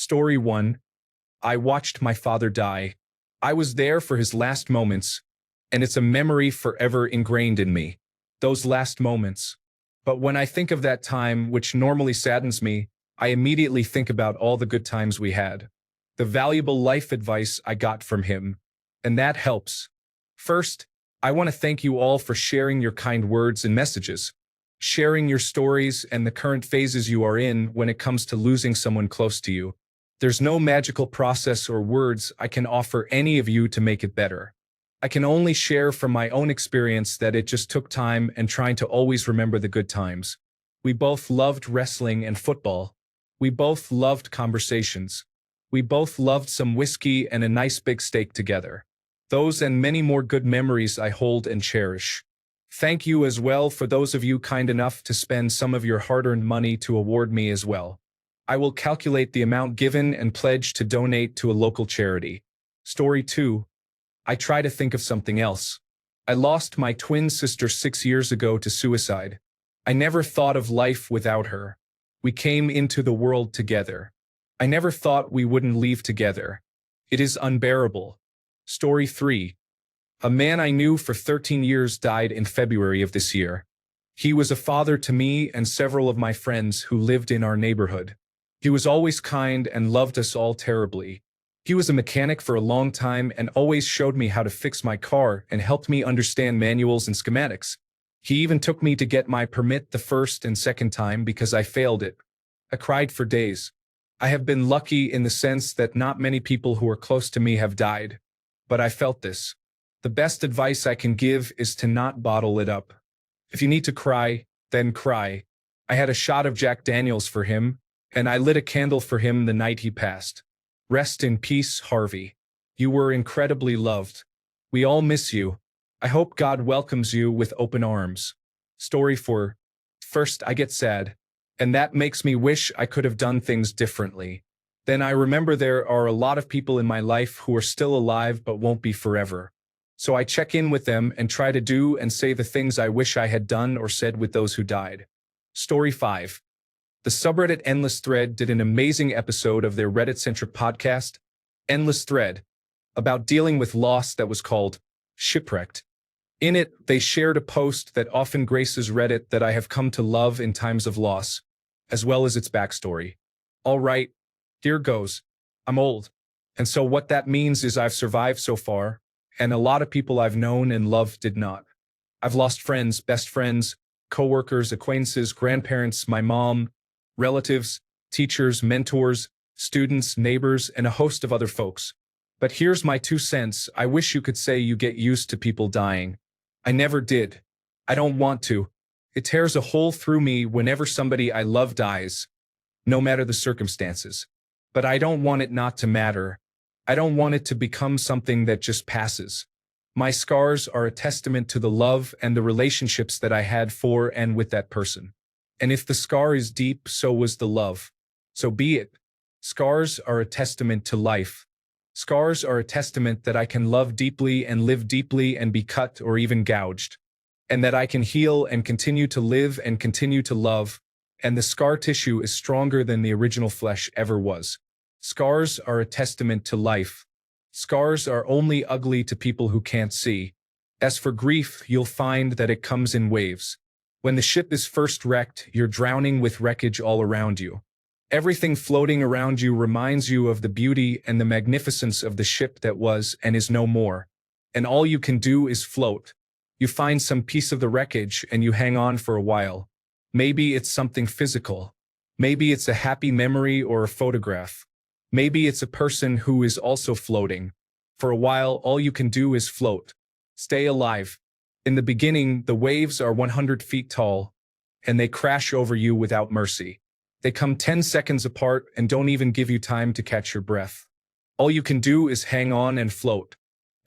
Story 1. I watched my father die. I was there for his last moments, and it's a memory forever ingrained in me. Those last moments. But when I think of that time, which normally saddens me, I immediately think about all the good times we had. The valuable life advice I got from him. And that helps. First, I want to thank you all for sharing your kind words and messages, sharing your stories and the current phases you are in when it comes to losing someone close to you. There's no magical process or words I can offer any of you to make it better. I can only share from my own experience that it just took time and trying to always remember the good times. We both loved wrestling and football. We both loved conversations. We both loved some whiskey and a nice big steak together. Those and many more good memories I hold and cherish. Thank you as well for those of you kind enough to spend some of your hard-earned money to award me as well. I will calculate the amount given and pledge to donate to a local charity. Story 2. I try to think of something else. I lost my twin sister 6 years ago to suicide. I never thought of life without her. We came into the world together. I never thought we wouldn't leave together. It is unbearable. Story 3. A man I knew for 13 years died in February of this year. He was a father to me and several of my friends who lived in our neighborhood. He was always kind and loved us all terribly. He was a mechanic for a long time and always showed me how to fix my car and helped me understand manuals and schematics. He even took me to get my permit the first and second time because I failed it. I cried for days. I have been lucky in the sense that not many people who are close to me have died. But I felt this. The best advice I can give is to not bottle it up. If you need to cry, then cry. I had a shot of Jack Daniels for him, and I lit a candle for him the night he passed. Rest in peace, Harvey. You were incredibly loved. We all miss you. I hope God welcomes you with open arms. Story 4. First, I get sad, and that makes me wish I could have done things differently. Then I remember there are a lot of people in my life who are still alive but won't be forever. So I check in with them and try to do and say the things I wish I had done or said with those who died. Story 5. The subreddit Endless Thread did an amazing episode of their Reddit-centric podcast, Endless Thread, about dealing with loss that was called Shipwrecked. In it, they shared a post that often graces Reddit that I have come to love in times of loss, as well as its backstory. All right, here goes. I'm old. And so what that means is I've survived so far, and a lot of people I've known and loved did not. I've lost friends, best friends, coworkers, acquaintances, grandparents, my mom, relatives, teachers, mentors, students, neighbors, and a host of other folks. But here's my 2 cents. I wish you could say you get used to people dying. I never did. I don't want to. It tears a hole through me whenever somebody I love dies, no matter the circumstances. But I don't want it not to matter. I don't want it to become something that just passes. My scars are a testament to the love and the relationships that I had for and with that person. And if the scar is deep, so was the love. So be it. Scars are a testament to life. Scars are a testament that I can love deeply and live deeply and be cut or even gouged. And that I can heal and continue to live and continue to love. And the scar tissue is stronger than the original flesh ever was. Scars are a testament to life. Scars are only ugly to people who can't see. As for grief, you'll find that it comes in waves. When the ship is first wrecked, you're drowning with wreckage all around you. Everything floating around you reminds you of the beauty and the magnificence of the ship that was and is no more. And all you can do is float. You find some piece of the wreckage and you hang on for a while. Maybe it's something physical. Maybe it's a happy memory or a photograph. Maybe it's a person who is also floating. For a while, all you can do is float. Stay alive. In the beginning, the waves are 100 feet tall, and they crash over you without mercy. They come 10 seconds apart and don't even give you time to catch your breath. All you can do is hang on and float.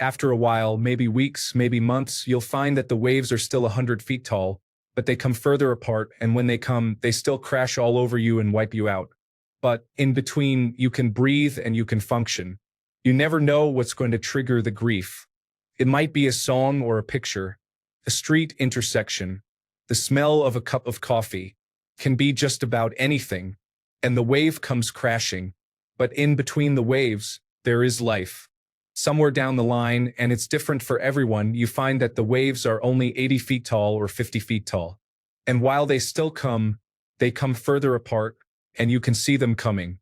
After a while, maybe weeks, maybe months, you'll find that the waves are still 100 feet tall, but they come further apart, and when they come, they still crash all over you and wipe you out. But in between, you can breathe and you can function. You never know what's going to trigger the grief. It might be a song or a picture, a street intersection, the smell of a cup of coffee, can be just about anything, and the wave comes crashing. But in between the waves, there is life. Somewhere down the line, and it's different for everyone, you find that the waves are only 80 feet tall or 50 feet tall. And while they still come, they come further apart, and you can see them coming.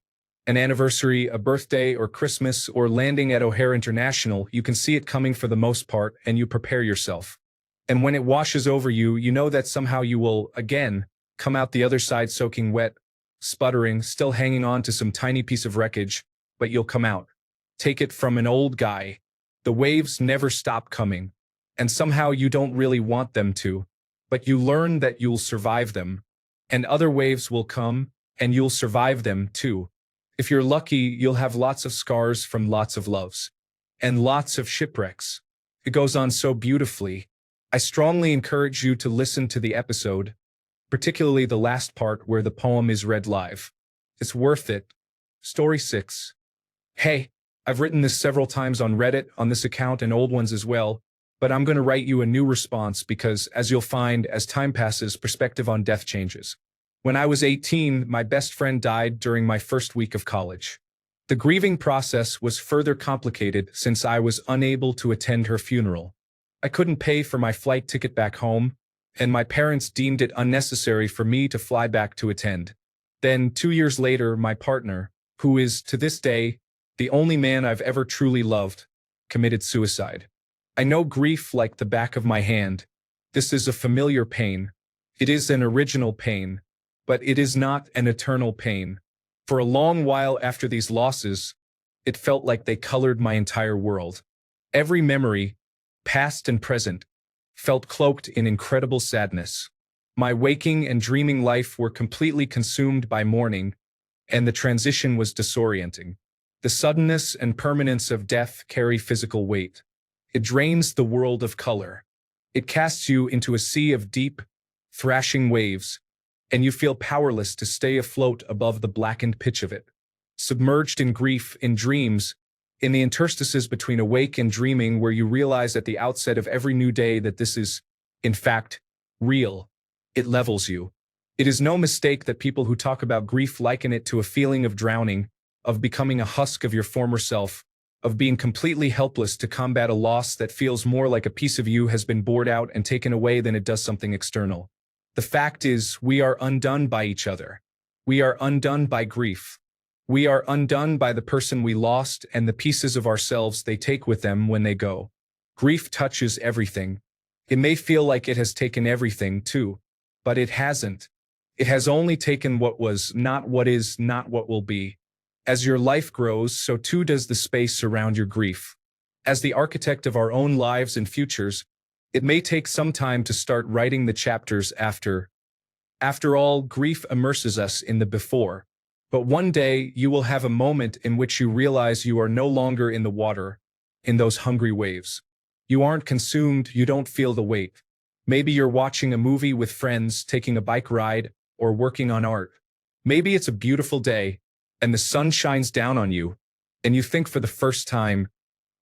An anniversary, a birthday, or Christmas, or landing at O'Hare International, you can see it coming for the most part, and you prepare yourself. And when it washes over you, you know that somehow you will, again, come out the other side soaking wet, sputtering, still hanging on to some tiny piece of wreckage, but you'll come out. Take it from an old guy. The waves never stop coming, and somehow you don't really want them to, but you learn that you'll survive them, and other waves will come, and you'll survive them too. If you're lucky, you'll have lots of scars from lots of loves, and lots of shipwrecks. It goes on so beautifully. I strongly encourage you to listen to the episode, particularly the last part where the poem is read live. It's worth it. Story 6. Hey, I've written this several times on Reddit, on this account and old ones as well, but I'm going to write you a new response because, as you'll find, as time passes, perspective on death changes. When I was 18, my best friend died during my first week of college. The grieving process was further complicated since I was unable to attend her funeral. I couldn't pay for my flight ticket back home, and my parents deemed it unnecessary for me to fly back to attend. Then, 2 years later, my partner, who is, to this day, the only man I've ever truly loved, committed suicide. I know grief like the back of my hand. This is a familiar pain. It is an original pain, but it is not an eternal pain. For a long while after these losses, it felt like they colored my entire world. Every memory, past and present, felt cloaked in incredible sadness. My waking and dreaming life were completely consumed by mourning, and the transition was disorienting. The suddenness and permanence of death carry physical weight. It drains the world of color. It casts you into a sea of deep, thrashing waves, and you feel powerless to stay afloat above the blackened pitch of it. Submerged in grief, in dreams, in the interstices between awake and dreaming, where you realize at the outset of every new day that this is, in fact, real. It levels you. It is no mistake that people who talk about grief liken it to a feeling of drowning, of becoming a husk of your former self, of being completely helpless to combat a loss that feels more like a piece of you has been bored out and taken away than it does something external. The fact is, we are undone by each other. We are undone by grief. We are undone by the person we lost and the pieces of ourselves they take with them when they go. Grief touches everything. It may feel like it has taken everything, too, but it hasn't. It has only taken what was, not what is, not what will be. As your life grows, so too does the space around your grief. As the architect of our own lives and futures, it may take some time to start writing the chapters after. After all, grief immerses us in the before. But one day, you will have a moment in which you realize you are no longer in the water, in those hungry waves. You aren't consumed, you don't feel the weight. Maybe you're watching a movie with friends, taking a bike ride, or working on art. Maybe it's a beautiful day, and the sun shines down on you, and you think for the first time,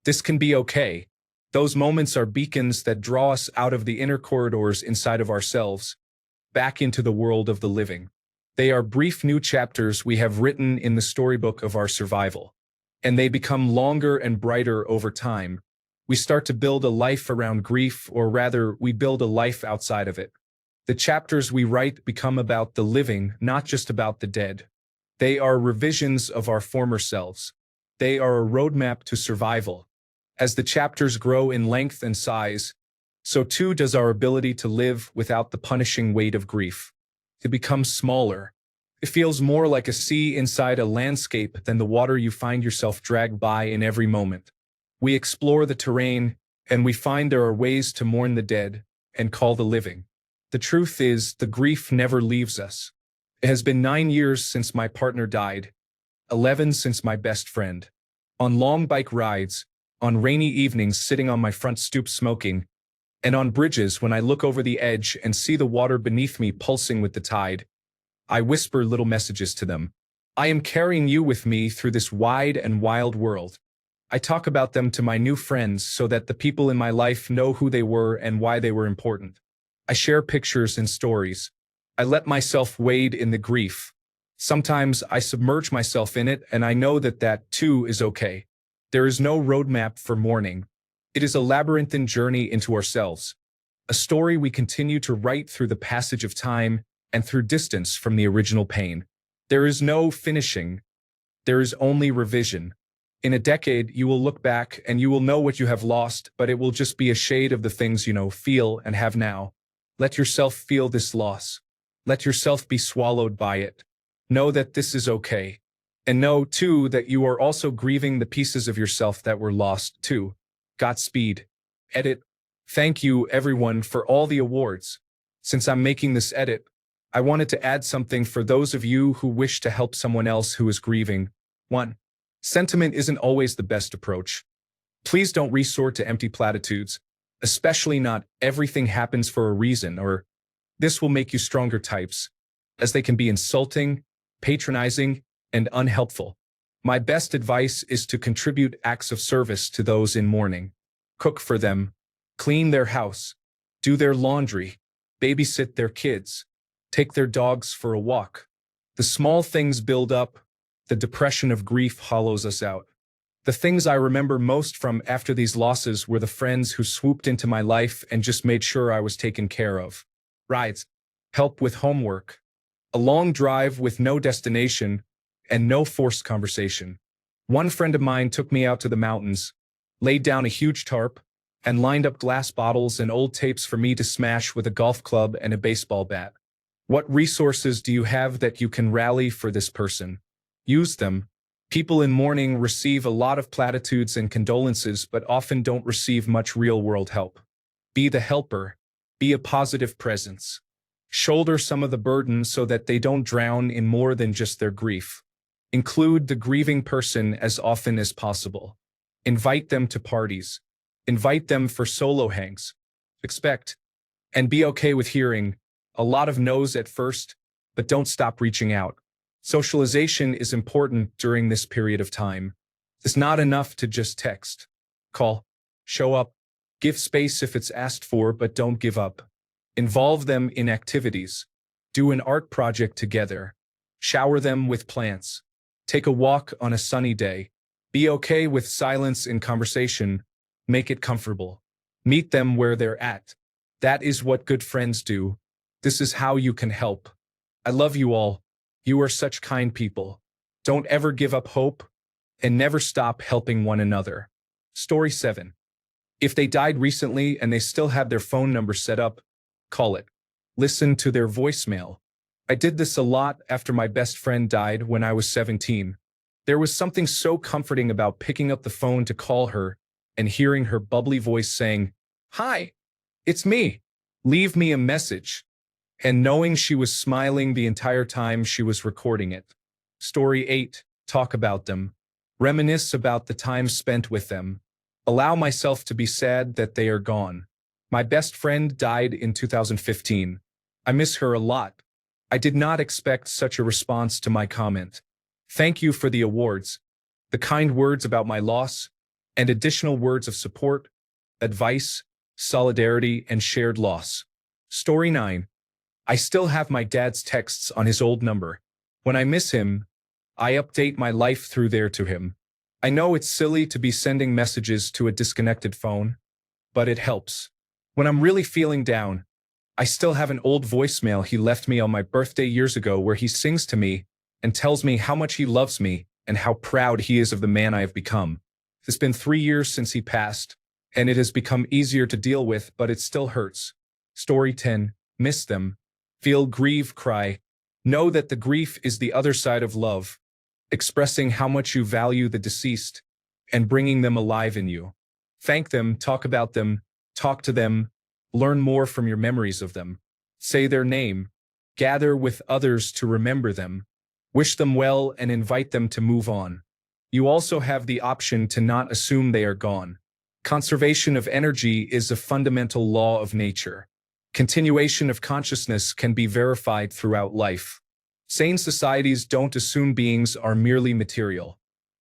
this can be okay. Those moments are beacons that draw us out of the inner corridors inside of ourselves, back into the world of the living. They are brief new chapters we have written in the storybook of our survival, and they become longer and brighter over time. We start to build a life around grief, or rather, we build a life outside of it. The chapters we write become about the living, not just about the dead. They are revisions of our former selves. They are a roadmap to survival. As the chapters grow in length and size, so too does our ability to live without the punishing weight of grief. It becomes smaller. It feels more like a sea inside a landscape than the water you find yourself dragged by in every moment. We explore the terrain, and we find there are ways to mourn the dead and call the living. The truth is, the grief never leaves us. It has been 9 years since my partner died, 11 since my best friend. On long bike rides, on rainy evenings sitting on my front stoop smoking, and on bridges when I look over the edge and see the water beneath me pulsing with the tide, I whisper little messages to them. I am carrying you with me through this wide and wild world. I talk about them to my new friends so that the people in my life know who they were and why they were important. I share pictures and stories. I let myself wade in the grief. Sometimes I submerge myself in it, and I know that that too is okay. There is no roadmap for mourning. It is a labyrinthine journey into ourselves, a story we continue to write through the passage of time and through distance from the original pain. There is no finishing. There is only revision. In a decade, you will look back and you will know what you have lost, but it will just be a shade of the things you know, feel, and have now. Let yourself feel this loss. Let yourself be swallowed by it. Know that this is okay. And know, too, that you are also grieving the pieces of yourself that were lost, too. Godspeed. Edit. Thank you, everyone, for all the awards. Since I'm making this edit, I wanted to add something for those of you who wish to help someone else who is grieving. 1. Sentiment isn't always the best approach. Please don't resort to empty platitudes, especially not everything happens for a reason, or this will make you stronger types, as they can be insulting, patronizing, and unhelpful. My best advice is to contribute acts of service to those in mourning. Cook for them, clean their house, do their laundry, babysit their kids, take their dogs for a walk. The small things build up. The depression of grief hollows us out. The things I remember most from after these losses were the friends who swooped into my life and just made sure I was taken care of. Rides, help with homework, a long drive with no destination, and no forced conversation. One friend of mine took me out to the mountains, laid down a huge tarp, and lined up glass bottles and old tapes for me to smash with a golf club and a baseball bat. What resources do you have that you can rally for this person? Use them. People in mourning receive a lot of platitudes and condolences, but often don't receive much real-world help. Be the helper. Be a positive presence. Shoulder some of the burden so that they don't drown in more than just their grief. Include the grieving person as often as possible. Invite them to parties. Invite them for solo hangs. Expect and be okay with hearing a lot of no's at first, but don't stop reaching out. Socialization is important during this period of time. It's not enough to just text. Call. Show up. Give space if it's asked for, but don't give up. Involve them in activities. Do an art project together. Shower them with plants. Take a walk on a sunny day. Be okay with silence in conversation. Make it comfortable. Meet them where they're at. That is what good friends do. This is how you can help. I love you all. You are such kind people. Don't ever give up hope, and never stop helping one another. Story 7. If they died recently and they still have their phone number set up, call it. Listen to their voicemail. I did this a lot after my best friend died when I was 17. There was something so comforting about picking up the phone to call her and hearing her bubbly voice saying, "Hi, it's me. Leave me a message." And knowing she was smiling the entire time she was recording it. Story 8. Talk about them. Reminisce about the time spent with them. Allow myself to be sad that they are gone. My best friend died in 2015. I miss her a lot. I did not expect such a response to my comment. Thank you for the awards, the kind words about my loss, and additional words of support, advice, solidarity, and shared loss. Story 9. I still have my dad's texts on his old number. When I miss him, I update my life through there to him. I know it's silly to be sending messages to a disconnected phone, but it helps. When I'm really feeling down, I still have an old voicemail he left me on my birthday years ago where he sings to me and tells me how much he loves me and how proud he is of the man I have become. It's been 3 years since he passed, and it has become easier to deal with, but it still hurts. Story 10. Miss them. Feel, grieve, cry. Know that the grief is the other side of love, expressing how much you value the deceased and bringing them alive in you. Thank them, talk about them, talk to them, learn more from your memories of them. Say their name, gather with others to remember them, wish them well, and invite them to move on. You also have the option to not assume they are gone. Conservation of energy is a fundamental law of nature. Continuation of consciousness can be verified throughout life. Sane societies don't assume beings are merely material.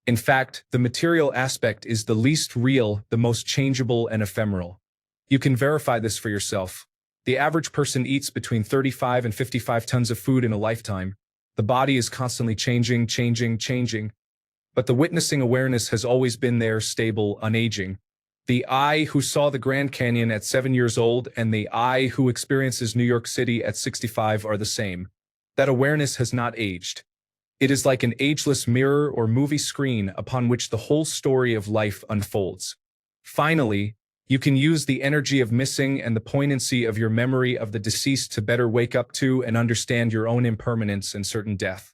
In fact, the material aspect is the least real, the most changeable and ephemeral. You can verify this for yourself. The average person eats between 35 and 55 tons of food in a lifetime. The body is constantly changing, changing, changing. But the witnessing awareness has always been there, stable, unaging. The I who saw the Grand Canyon at 7 years old and the I who experiences New York City at 65 are the same. That awareness has not aged. It is like an ageless mirror or movie screen upon which the whole story of life unfolds. Finally, you can use the energy of missing and the poignancy of your memory of the deceased to better wake up to and understand your own impermanence and certain death.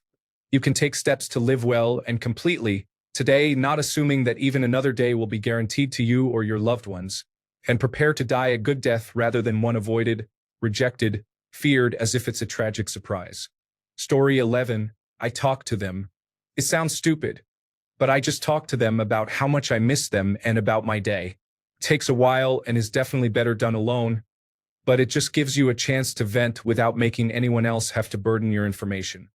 You can take steps to live well and completely, today, not assuming that even another day will be guaranteed to you or your loved ones, and prepare to die a good death rather than one avoided, rejected, feared as if it's a tragic surprise. Story 11, I talked to them. It sounds stupid, but I just talked to them about how much I miss them and about my day. Takes a while and is definitely better done alone, but it just gives you a chance to vent without making anyone else have to burden your information.